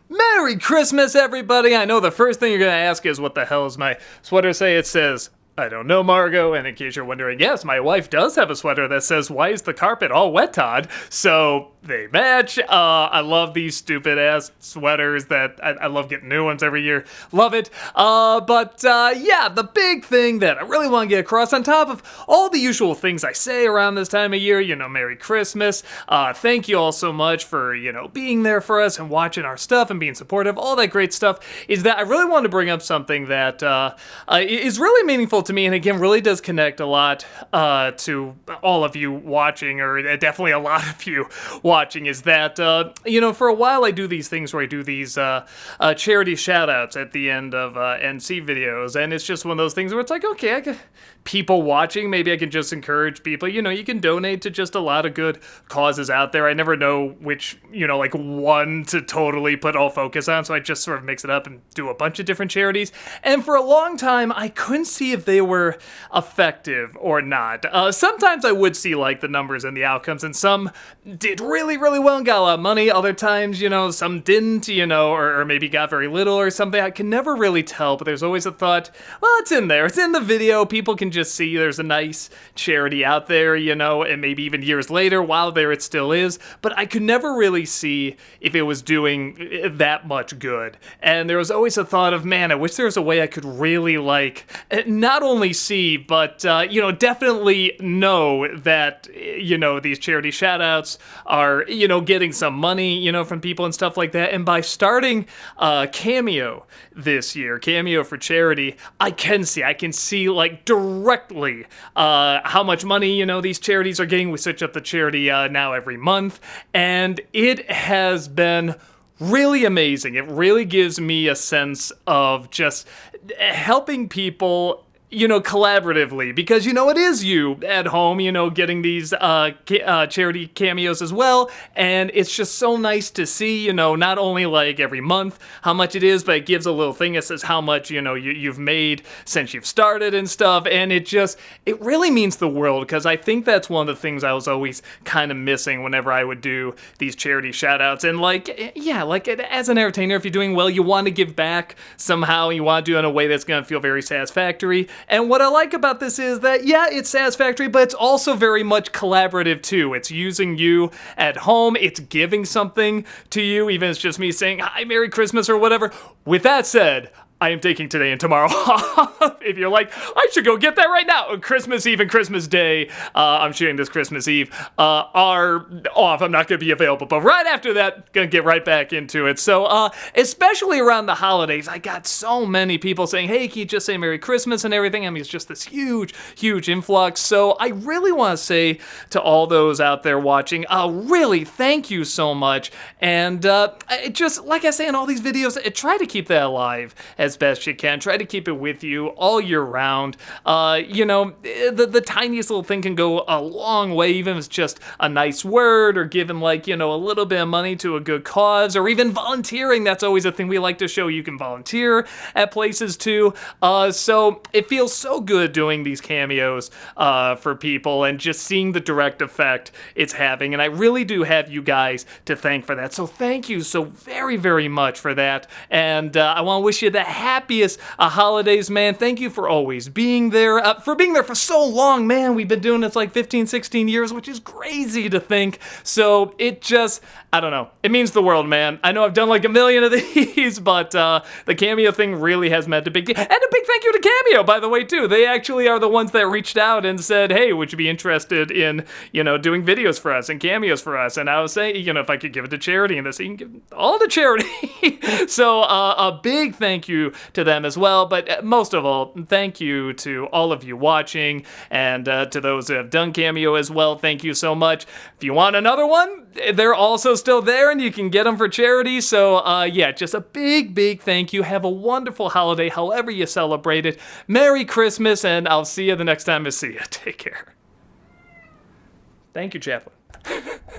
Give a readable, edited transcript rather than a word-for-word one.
Merry Christmas, everybody! I know the first thing you're gonna ask is, what the hell does my sweater say? It says, I don't know, Margot, and in case you're wondering, yes, my wife does have a sweater that says, why is the carpet all wet, Todd? So, they match. I love these stupid-ass sweaters that I love getting new ones every year. Love it. Yeah, the big thing that I really want to get across, on top of all the usual things I say around this time of year, Merry Christmas, thank you all so much for, being there for us and watching our stuff and being supportive, all that great stuff, is that I really want to bring up something that is really meaningful to me, and again, really does connect a lot to all of you watching, or definitely a lot of you watching, is that, for a while I do these things where I do these charity shout-outs at the end of NC videos, and it's just one of those things where it's like, okay, people watching, maybe I can just encourage people, you can donate to just a lot of good causes out there. I never know which, one to totally put all focus on, so I just sort of mix it up and do a bunch of different charities, and for a long time, I couldn't see if they were effective or not. Sometimes I would see, the numbers and the outcomes, and some did really, really well and got a lot of money. Other times, some didn't, or maybe got very little or something. I can never really tell, but there's always a thought, well, it's in there. It's in the video. People can just see there's a nice charity out there, and maybe even years later, while there it still is. But I could never really see if it was doing that much good. And there was always a thought of, man, I wish there was a way I could really, not only see, but, definitely know that, these charity shout-outs are, getting some money, from people and stuff like that. And by starting Cameo this year, Cameo for Charity, I can see, directly how much money, these charities are getting. We switch up the charity now every month, and it has been really amazing. It really gives me a sense of just helping people, collaboratively, because, it is you at home, getting these charity cameos as well, and it's just so nice to see, not only every month how much it is, but it gives a little thing that says how much, you've made since you've started and stuff, and it really means the world, because I think that's one of the things I was always kind of missing whenever I would do these charity shout-outs, and as an entertainer, if you're doing well, you want to give back somehow, you want to do it in a way that's going to feel very satisfactory. And what I like about this is that, yeah, it's satisfactory, but it's also very much collaborative too. It's using you at home, it's giving something to you, even if it's just me saying, hi, Merry Christmas, or whatever. With that said, I am taking today and tomorrow off. If you're like, I should go get that right now. Christmas Eve and Christmas Day, I'm shooting this Christmas Eve, are off. I'm not going to be available. But right after that, going to get right back into it. So, especially around the holidays, I got so many people saying, hey, can you just say Merry Christmas and everything? I mean, it's just this huge, huge influx. So I really want to say to all those out there watching, really, thank you so much. And just, like I say in all these videos, try to keep that alive as best you can. Try to keep it with you all year round. The tiniest little thing can go a long way, even if it's just a nice word, or giving a little bit of money to a good cause, or even volunteering. That's always a thing we like to show. You can volunteer at places too. So it feels so good doing these cameos for people and just seeing the direct effect it's having. And I really do have you guys to thank for that. So thank you so very, very much for that. And I want to wish you the happiest holidays, man. Thank you for always being there, for so long, man. We've been doing this 15, 16 years, which is crazy to think. So it just, I don't know. It means the world, man. I know I've done a million of these, but the Cameo thing really has meant a big deal. And a big thank you to Cameo, by the way, too. They actually are the ones that reached out and said, hey, would you be interested in, doing videos for us and cameos for us? And I was saying, if I could give it to charity, and they say you can give all to charity. So a big thank you to them as well. But most of all, thank you to all of you watching, and to those who have done Cameo as well. Thank you so much. If you want another one, they're also still there, and you can get them for charity. So yeah, just a big, big thank you. Have a wonderful holiday, however you celebrate it. Merry Christmas, and I'll see you the next time I see you. Take care. Thank you, Chaplain.